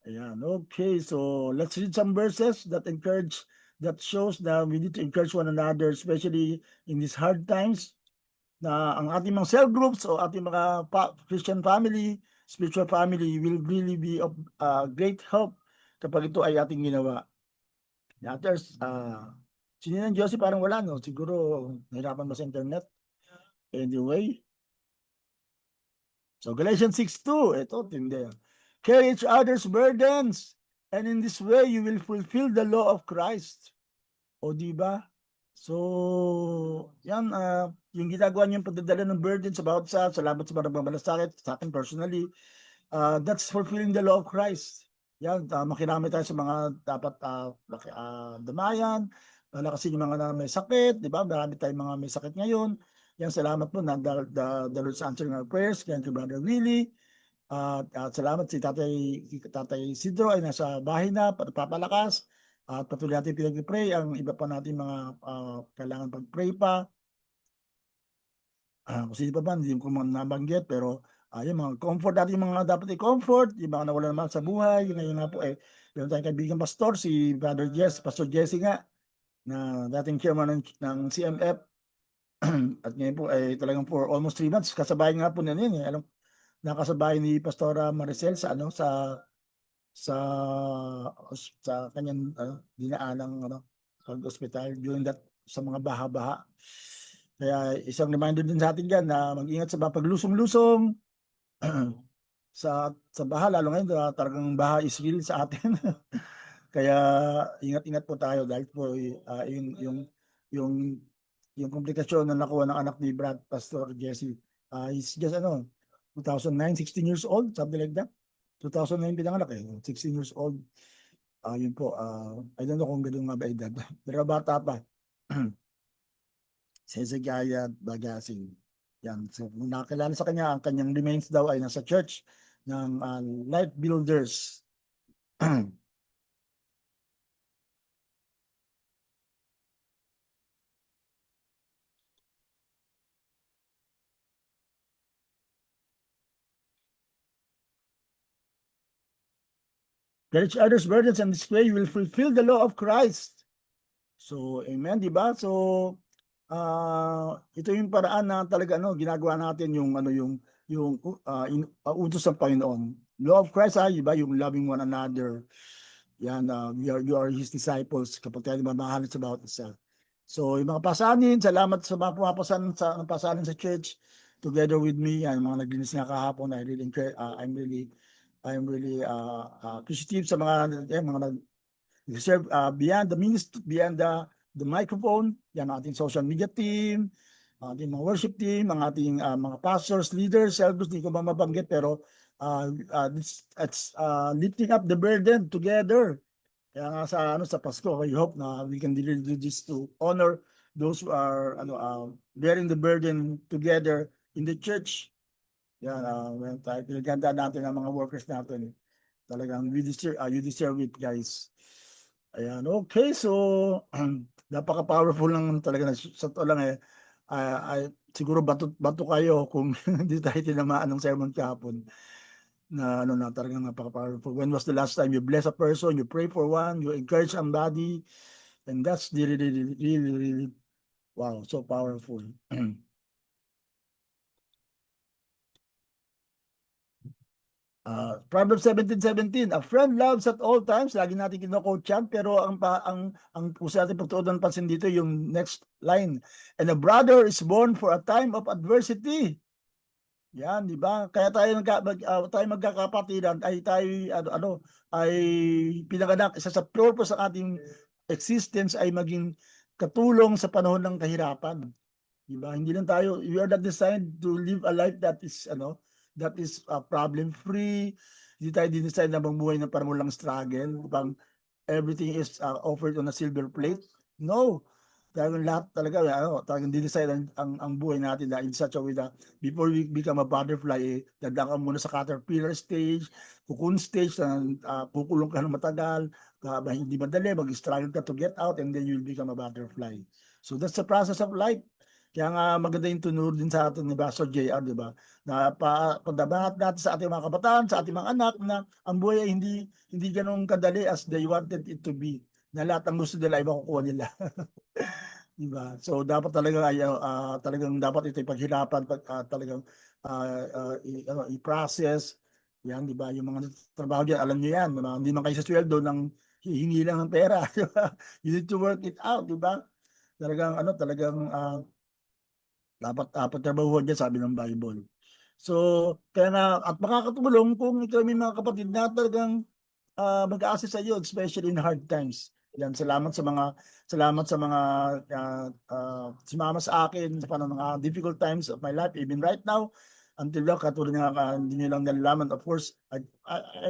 Ayan, okay. So let's read some verses that shows that we need to encourage one another, especially in these hard times, na ang ating mga cell groups o ating mga Christian family, spiritual family will really be of great help kapag ito ay ating ginawa. The others, si Ninang Josie parang wala, no? Siguro nahirapan ba sa internet? Anyway. So Galatians 6:2, ito tindi. Carry each other's burdens, and in this way you will fulfill the law of Christ. O di ba? So, yan, yung ginagawa niyong pagdadala ng burden sa bawat isa, salamat sa mga nagmamalasakit, sa akin personally, that's fulfilling the law of Christ. Yan, makirami tayo sa mga dapat damayan, palakasin yung mga na may sakit, di ba? Marami tayong mga may sakit ngayon. Yan, salamat po na the Lord's answering our prayers, kaya kay Brother Willie. At salamat si Tatay Sidro ay nasa bahay na, papalakas. At patuloy natin pinag-pray ang iba pa natin mga kailangan pag-pray pa. Kung sino pa ba, hindi ko nabanggit, pero yung mga comfort natin, yung mga dapat i-comfort, yung mga nawala naman sa buhay, ngayon nga po meron tayong kaibigan pastor, si Pastor Jesse nga, na dating chairman ng CMF. At ngayon po ay talagang for almost 3 months, kasabay nga po na yun. Nakasabay ni Pastora Maricel sa kanyang dinaanang pag-hospital during that sa mga baha-baha. Kaya isang reminder din sa atin dyan na mag-ingat sa paglusong-lusong sa baha, lalo ngayon talagang baha is real sa atin. Kaya ingat-ingat po tayo dahil po yung komplikasyon na nakuha ng anak ni Pastor Jesse, is just 2009, 16 years old, something like that. 2009 pinanganak 16 years old. Yun po, I don't know kung gano'n nga ba edad. Pero bata pa. Sesegaya Bagasing. Yan. So, kung nakakilala sa kanya, ang kanyang remains daw ay nasa church ng Life Builders. Carry each other's burdens, and this way you will fulfill the law of Christ. So, amen, di ba? So, ito yung paraan na talaga ginagawa natin yung utos ng Panginoon. Law of Christ, di ba? Yung loving one another. Yan, you are His disciples kapag tayo mamahalin sa bawat isa. So, yung mga pasanin, salamat sa mga pumapasan sa pasanin sa church together with me. Yan, mga naglinis nga kahapon. I'm really appreciative sa mga nag-serve beyond the ministry, beyond the microphone. Yan ang ating social media team, ating mga worship team, ang ating mga pastors, leaders, elders, hindi ko ba mabanggit, pero it's lifting up the burden together. Kaya nga sa Pasko, I hope na we can really do this to honor those who are bearing the burden together in the church. Yan, pinagandaan natin ang mga workers natin. Talagang you deserve it, guys. Ayan, okay, so napaka-powerful lang talaga. Sa to lang siguro bato kayo kung hindi tayo tinamaan ng sermon kahapon. Na talagang napaka-powerful. When was the last time you bless a person, you pray for one, you encourage somebody, and that's really, wow, so powerful. Proverbs 17:17, a friend loves at all times. Lagi natin kino-quote yan, pero ang puso natin pagtuon ng pansin dito yung next line. And a brother is born for a time of adversity. Yan, di ba? Kaya tayo magkakapatiran ay tayo ay pinanganak. Isa sa purpose ng ating existence ay maging katulong sa panahon ng kahirapan. Di ba? Hindi lang tayo, we are not designed to live a life that is problem free. Hindi tayo din-design na mamuhay ng parang walang struggle, pang everything is offered on a silver plate. No. Talagang lahat talaga talagang din-design ang buhay natin na in such a way that before we become a butterfly, dadaan ka muna sa caterpillar stage, cocoon stage, kukulong ka ng matagal, hindi madali, mag-struggle ka to get out, and then you'll become a butterfly. So that's the process of life. Kaya nga maganda yung tunuro din sa atin ni Pastor JR, di ba? Na padabangat natin sa ating mga kabataan, sa ating mga anak na ang buhay ay hindi ganun kadali as they wanted it to be. Na lahat ng gusto nila ay makukuha nila. Di ba? So dapat talaga ay talagang dapat ito paghirapan, talagang i-process. Yan, di ba? Yung mga trabaho diyan, alam niyo yan, hindi man kayo sa sweldo ng hihingi lang ng pera, di ba? You need to work it out, di ba? Talagang dapat trabahuhan diyan, sabi ng Bible. So, kaya nga, at makakatulong kung ikaw may mga kapatid na talagang mag-a-assist sa iyo, especially in hard times. Yan, salamat sa mga sumama sa akin sa panahon ng difficult times of my life, even right now, until now, katulad nga, hindi nyo lang nalalaman. Of course, I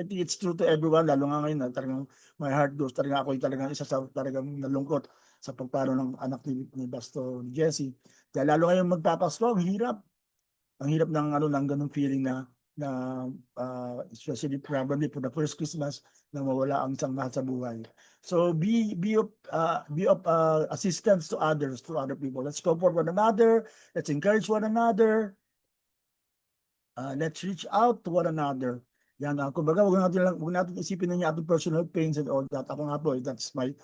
think it's true to everyone, lalo nga ngayon, talagang my heart goes, talagang isa sa talagang nalungkot sa pagparo ng anak ni Pastor Jesse. Kaya lalo ngayon magpapasko, ang hirap ng ganung feeling na especially probably for the first Christmas na mawala ang isang mahal sa buhay. So be of assistance to other people. Let's comfort one another. Let's encourage one another. Let's reach out to one another. Yan, kumbaga huwag natin isipin na yung ating personal pains and all that. Ako nga po, that's my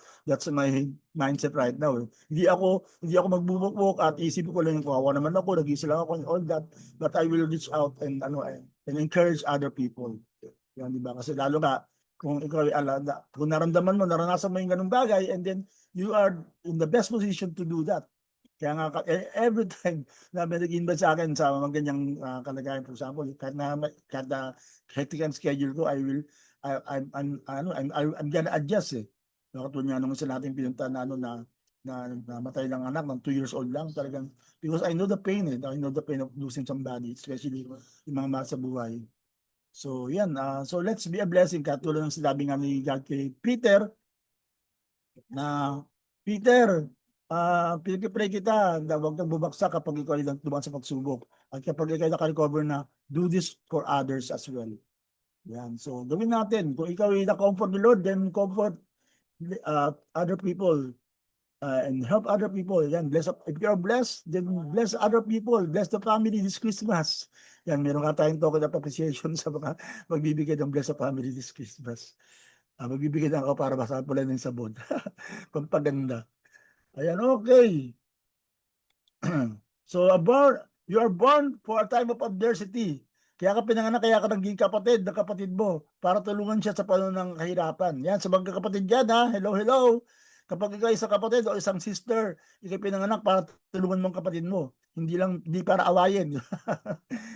mindset right now. Hindi ako magbubukbok at isipin ko lang yung kawawa naman ako, nag-iisa lang ako and all that. But I will reach out and encourage other people. Yan, di ba? Kasi lalo nga, kung ikaw kung naramdaman mo, naranasan mo yung ganung bagay, and then you are in the best position to do that. Kaya nga every time na may nag-invite sa akin sa mga ganyang kalagayan, for example, kahit na hectic ang schedule ko, I'm gonna adjust eh. Katulad nga nung isa natin pinunta na namatay lang anak ng 2 years old lang, talagang because I know the pain I know the pain of losing somebody, especially yung mga mahal sa buhay. So yan, so let's be a blessing, katulad ng sinabi nga ni God kay Peter na Peter, pinag-pray kita na huwag kang bumagsak kapag ikaw ay dumaan sa pagsubok. At kapag ikaw ay naka-recover na, do this for others as well. Yan. So, gawin natin. Kung ikaw ay na-comfort the Lord, then comfort other people and help other people. Yan. If you are blessed, then bless other people. Bless the family this Christmas. Yan. Meron ka tayong token of appreciation sa mga magbibigay ng bless the family this Christmas. Magbibigay na ako para basahan pala ng sabon. Pampaganda. Ayan, okay. So, you are born for a time of adversity. Kaya ka pinanganak, kaya ka naging kapatid ng kapatid mo para tulungan siya sa panahon ng kahirapan. Yan, sa mga kapatid dyan, hello. Kapag ikaw isang kapatid o isang sister, ikaw pinanganak para tulungan mo ang kapatid mo. Hindi para awayin.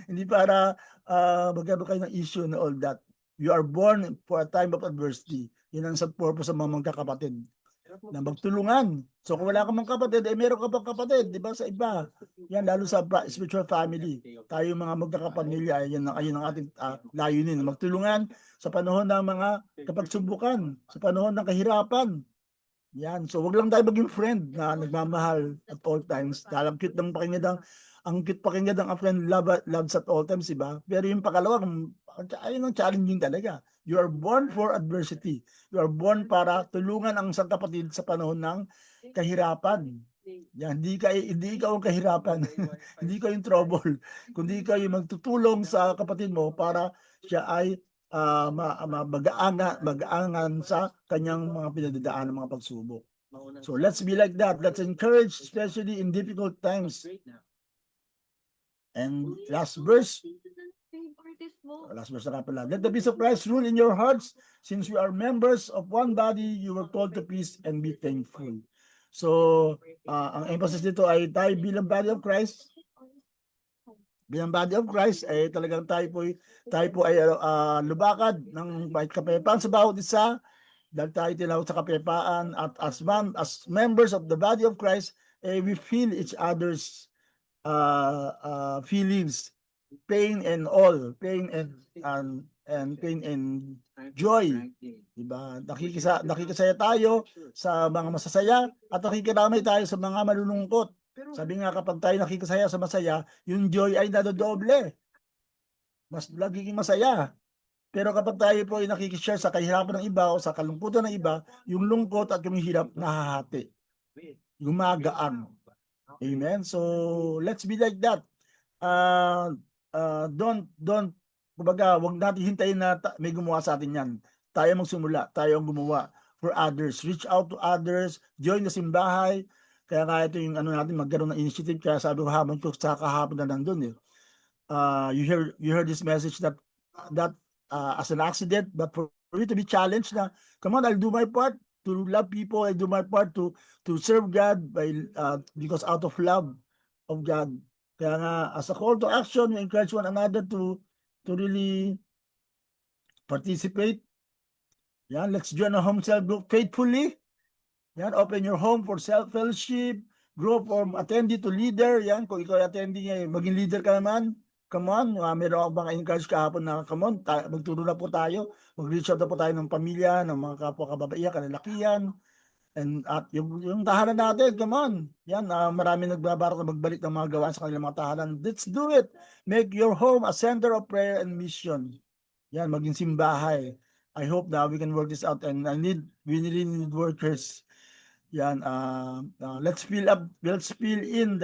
Hindi para magkaroon kayo ng issue and all that. You are born for a time of adversity. Yun ang sa purpose sa mga magkakapatid. Na magtulungan. So kung wala ka mang kapatid, meron ka pang kapatid, di ba, sa iba. Yan, lalo sa spiritual family. Tayo mga magkakapamilya, ayun ang ating layunin. Magtulungan sa panahon ng mga kapagsubukan, sa panahon ng kahirapan. Yan, so wag lang tayo maging friend na nagmamahal at all times. Dahil ang cute pakinggan ng friend loves at all times, diba? Pero yung pangalawa, ayun ang challenging talaga. You are born for adversity. You are born para tulungan ang isang kapatid sa panahon ng kahirapan. Yan, hindi ikaw ang kahirapan. Hindi ikaw yung trouble. Kundi ikaw yung magtutulong sa kapatid mo para siya ay mag-aangan sa kanyang mga pinagdadaan ng mga pagsubok. So let's be like that. Let's encourage, especially in difficult times. And last verse na pala. Let the peace of Christ rule in your hearts. Since we are members of one body, you were called to peace and be thankful. So, ang emphasis dito ay tayo bilang body of Christ. Bilang body of Christ, ay talagang tayo po ay lubakad ng kapayapaan sa bawat isa. Dahil tayo tinawag sa kapayapaan at as members of the body of Christ, we feel each other's feelings, pain and joy, diba? Nakikisaya tayo sa mga masasaya at nakikiramay tayo sa mga malulungkot. Sabi nga, kapag tayo nakikisaya sa masaya, yung joy ay nadodoble. Mas laging masaya. Pero kapag tayo po ay nakikishare sa kahirapan ng iba o sa kalungkutan ng iba, yung lungkot at yung hirap nahahati. Yung magaan. Amen. So let's be like that. Uh, don't, kumbaga, wag natin hintayin na may gumawa sa atin yan. Tayo magsimula, tayo ang gumawa for others. Reach out to others, join the simbahay. Kaya nga ito yung ano natin, magkaroon ng initiative. Kaya sabi ko hapon ko sa kahapon na nandun eh. You heard this message that as an accident, but for you to be challenged na, come on, I'll do my part to love people. I'll do my part to serve God by because out of love of God. Kaya nga, as a call to action, we encourage one another to really participate. Yan, let's join a home cell group faithfully. Yan, open your home for self-fellowship, grow from attendee to leader. Yan, kung ikaw attendee, maging leader ka naman. Come on, meron ako bang encourage kahapon na, come on, magturo na po tayo. Mag-reach out na po tayo ng pamilya, ng mga kapwa kababaihan, kalalakihan. And at yung tahanan natin, come on. Yan, marami nagbabarak na magbalik ng mga gawaan sa kanilang mga tahanan. Let's do it. Make your home a center of prayer and mission. Yan, maging simbahay. I hope that we can work this out, and we really need workers. Yan, let's fill in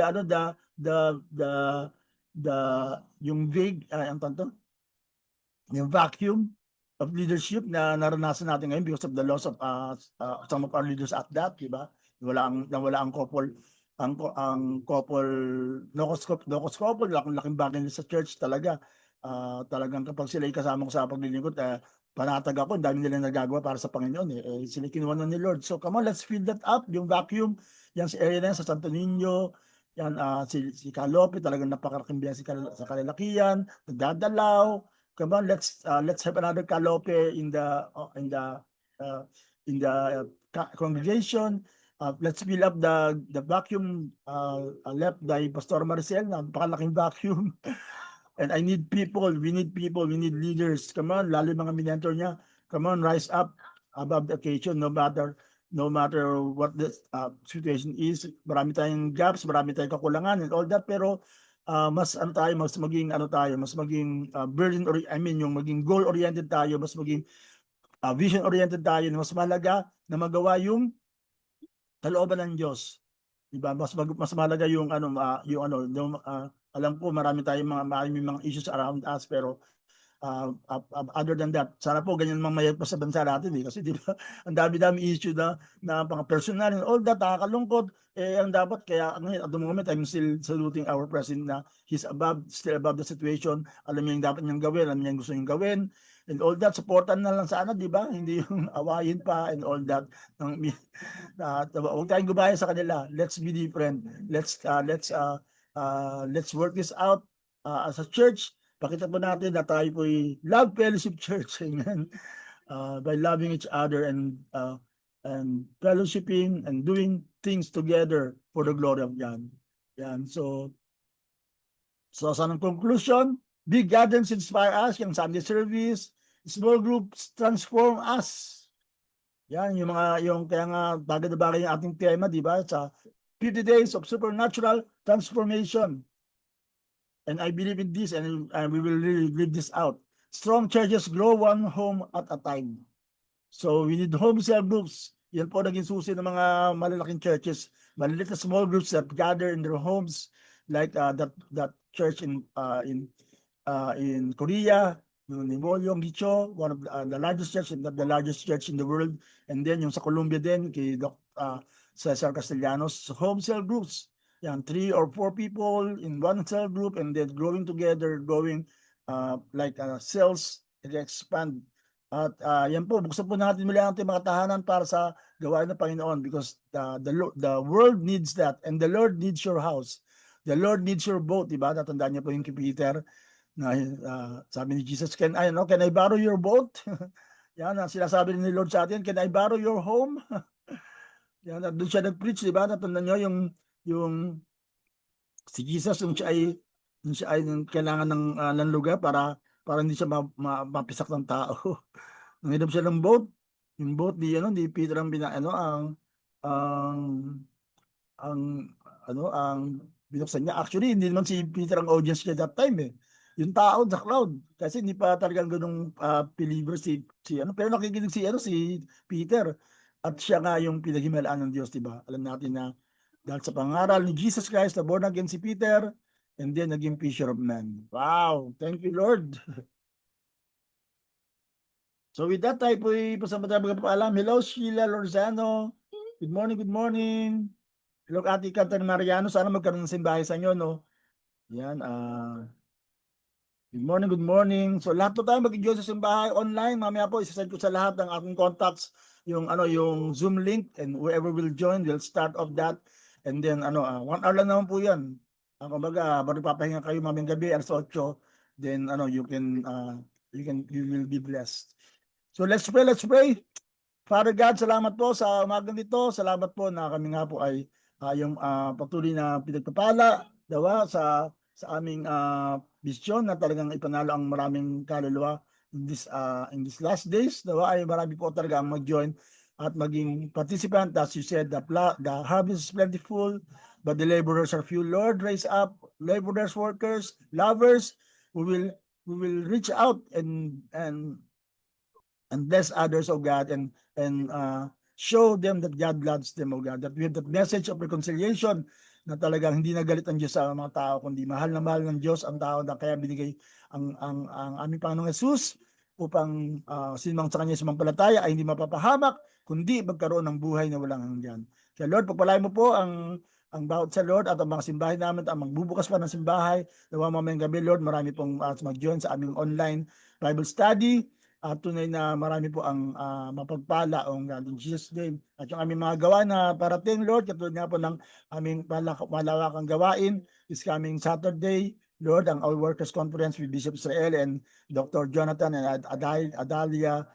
yung vague, ang tanto, yung vacuum of leadership na naranasan natin ngayon because of the loss of some of our leaders at that, di ba? Nawala ang couple, Nocos couple, laking bagay nila sa church talaga. Talagang kapag sila kasama ko sa paglilingkod, panatag ako, dami nila nagagawa para sa Panginoon. Sila kinuha na ni Lord. So come on, let's fill that up, yung vacuum, yan sa area na yan, sa Santo Niño, yan, si Calope, talagang napakaraking biyan sa kalalakihan, nagdadalaw. Come on, let's have another Calope in the congregation. Let's fill up the vacuum left by Pastor Maricel, napakalaking vacuum. And I need people, we need leaders. Come on, lalo yung mga minentor niya. Come on, rise up above the occasion, no matter what the situation is. Marami tayong gaps, marami tayong kakulangan and all that, pero mas maging yung maging goal oriented tayo, mas maging vision oriented tayo, mas malaga na magawa yung kalooban ng Diyos. Diba? Mas malaga yung alam ko marami mga issues around us, pero other than that, sana po ganyan mamayag pa sa bansa natin kasi di ba ang dami-dami issue na mga personal and all that, nakakalungkot. Ang dapat, kaya at the moment I'm still saluting our president na he's still above the situation. Alam niya yung dapat niyang gawin, alam niya yung gusto niyang gawin and all that. Supportan na lang sana, di ba? Hindi yung awayin pa and all that. Huwag tayong gubaya sa kanila. Let's be different. Let's work this out as a church. Pakita po natin na tayo po ay love fellowship church. Amen. By loving each other and fellowshipping and doing things together for the glory of God. Yan. So sa conclusion, big gatherings inspire us, yung Sunday service, small groups transform us. Yan, kaya nga bagay na bagay yung ating tema, di ba? Sa 50 days of supernatural transformation. And I believe in this, and we will really live this out. Strong churches grow one home at a time. So we need home cell groups. Yan po naging susi ng mga malalaking churches. Maliliit na small groups that gather in their homes, like that church in Korea, yung Nimolyong Gicho, one of the largest church, and the largest church in the world. And then yung sa Colombia din, kay Cesar Castellanos, home cell groups. Yan, 3 or 4 people in one cell group, and then growing together, like cells, expand. At yan po, buksan po natin muli ang ating mga tahanan para sa gawain ng Panginoon, because the world needs that, and the Lord needs your house. The Lord needs your boat, diba? Natandaan niya po yung kay Peter, na sabi ni Jesus, can I borrow your boat? Yan, sinasabi ni Lord sa atin, can I borrow your home? Yan, doon siya nag-preach, diba? Natandaan niyo yung si Jesus, yung siya ay kailangan ng lugar para hindi siya mapisak ng tao. Nanginom siya ng boat. Yung boat di Peter ang binuksan niya. Actually, hindi naman si Peter ang audience niya that time Yung tao sa crowd, kasi hindi pa talagang ganung believer pero nakikinig si Peter, at siya nga yung pinaghimalaan ng Diyos, diba? Alam natin na Dahil sa pangaral ni Jesus Christ, na born again si Peter, and then naging fisher of men. Wow! Thank you, Lord. So with that, tayo po'y pasamantala magpapaalam. Hello, Sheila Lorzano. Good morning, good morning. Hello, Ate Catherine Mariano. Sana magkaroon ng simbahay sa inyo, no? Yan, good morning, good morning. So lahat po tayo mag-enjoy sa simbahay online. Mamaya po, isasend ko sa lahat ng aking contacts yung Zoom link, and whoever will join, we'll start off that. And then 1 hour lang naman po 'yan. Kumbaga, baru papahinga kayo mamayang gabi alas 8, then you will be blessed. So let's pray, let's pray. Father God, salamat po sa umagang ito. Salamat po na kami nga po ay yung patuloy na pinagpapala dawa sa aming misyon na talagang ipanalo ang maraming kaluluwa in this last days. Dawa ay marami po talaga ang mag-join at maging participant. As you said, the harvest is plentiful, but the laborers are few. Lord, raise up laborers, workers, lovers who will reach out and bless others, oh God, and show them that God loves them, oh God, that we have that message of reconciliation, na talagang hindi nagalit ang Diyos sa mga tao, kundi mahal na mahal ng Diyos ang tao, na kaya binigay ang aming Panginoong Jesus upang sinumang sa Kanya sumampalataya ay hindi mapapahamak, kundi magkaroon ng buhay na walang hanggan. Kaya Lord, pagpalain mo po ang bawat sa Lord at ang mga simbahay namin, ang magbubukas pa ng simbahay, nawa mamayang gabi, Lord, marami pong mag-join sa aming online Bible study. Tunay na marami po ang mapagpala in Jesus' name. At yung aming mga gawa na parating, Lord, katulad nga po ng aming malawakang gawain is coming Saturday, Lord, ang All Workers Conference with Bishop Israel and Dr. Jonathan and Adalia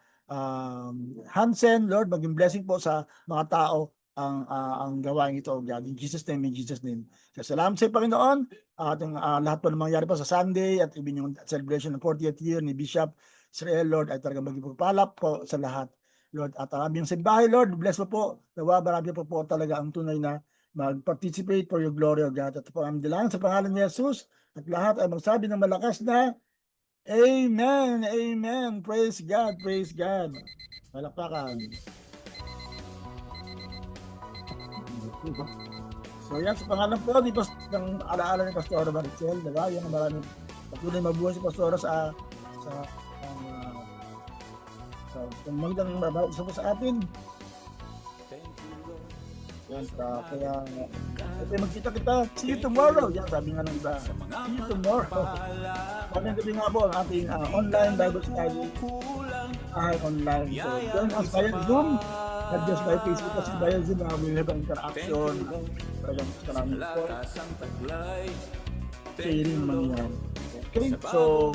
Hansen. Lord, maging blessing po sa mga tao ang gawain ito, God. In Jesus' name, in Jesus' name. So, salamat sa Panginoon. Ating lahat po na mangyari pa sa Sunday at even yung celebration ng 40th year ni Bishop Israel, Lord, ay talagang magpapalap po sa lahat, Lord. At ang aming simbahay, Lord, bless mo po. Nawa, marami po talaga ang tunay na mag-participate for your glory, O God. At po ang dilang sa pangalan ni Jesus, at lahat ay magsabi ng malakas na Amen, Amen. Praise God, praise God. Palakpakan. So yan, sa pangalan po ng alaala ni Pastor Maricel, diba? Yan ang maraming patuloy mabuhay si Pastor sa kung magandang mabawag isa po sa atin. Yan, kaya magkita kita. See you tomorrow. Yan, sabi nga ng iba. See you tomorrow. Kaming gabi nga po ang ating online Bible study. Online. So, join us via Zoom. Not just by Facebook kasi via Zoom. We'll have an interaction. Talagang gusto namin po. Sharing man yan. Okay, so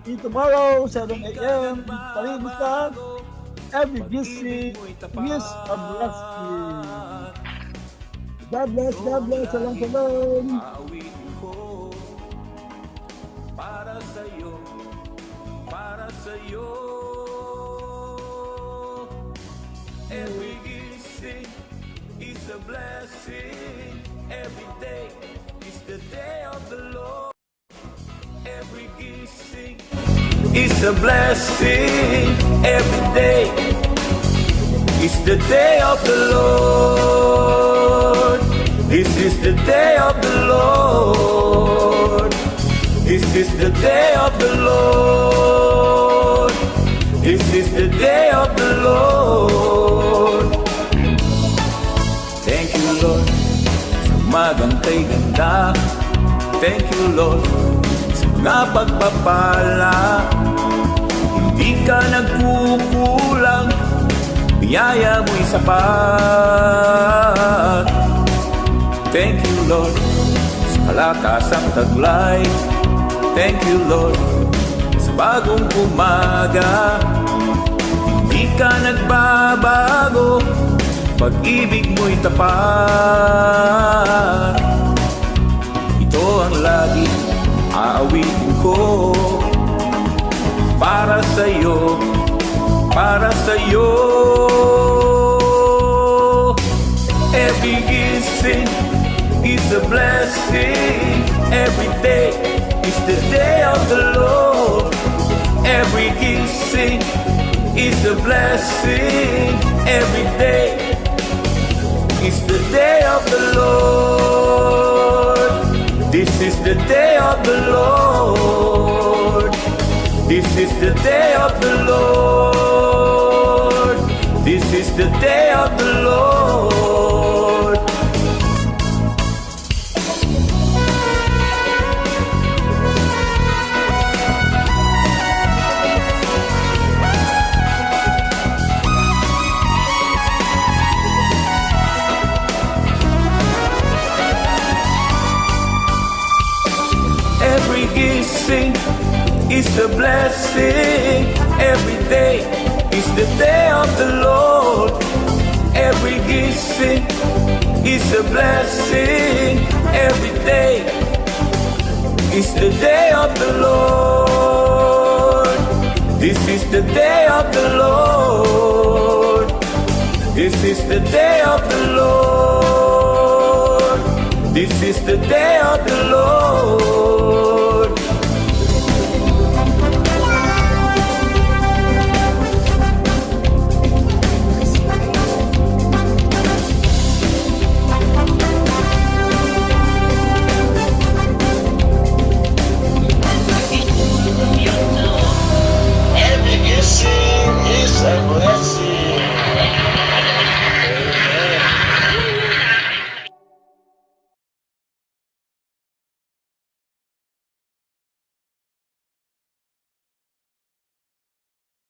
see you tomorrow, 7 a.m. Palimusta. Every visit is a blessing. God bless, God bless. Salam, salam. Para sa'yo. Every gising is a blessing. Every day is the day of the Lord. Every gising is a blessing. Every day is the day of the Lord. This is the day of the Lord. This is the day of the Lord. This is the day of the Lord. Thank you, Lord, sa umagang kay ganda. Thank you, Lord, nga pagpapala. Hindi ka nagkukulang, biyaya mo'y sapat. Thank you, Lord, sa kalakasang taglay. Thank you, Lord, sa bagong umaga. Hindi ka nagbabago, pag-ibig mo'y tapat. Ito ang lagi aawitin ko para sa'yo, para sa'yo. Every gising is a blessing. Every day is the day of the Lord. Every gising is a blessing. Every day is the day of the Lord. This is the day of the Lord. This is the day of the Lord. This is the day of the Lord. Every gising is a blessing. Every day is the day of the Lord. Every gising is a blessing. Every day is the day of the Lord. This is the day of the Lord. This is the day of the Lord. This is the day of the Lord.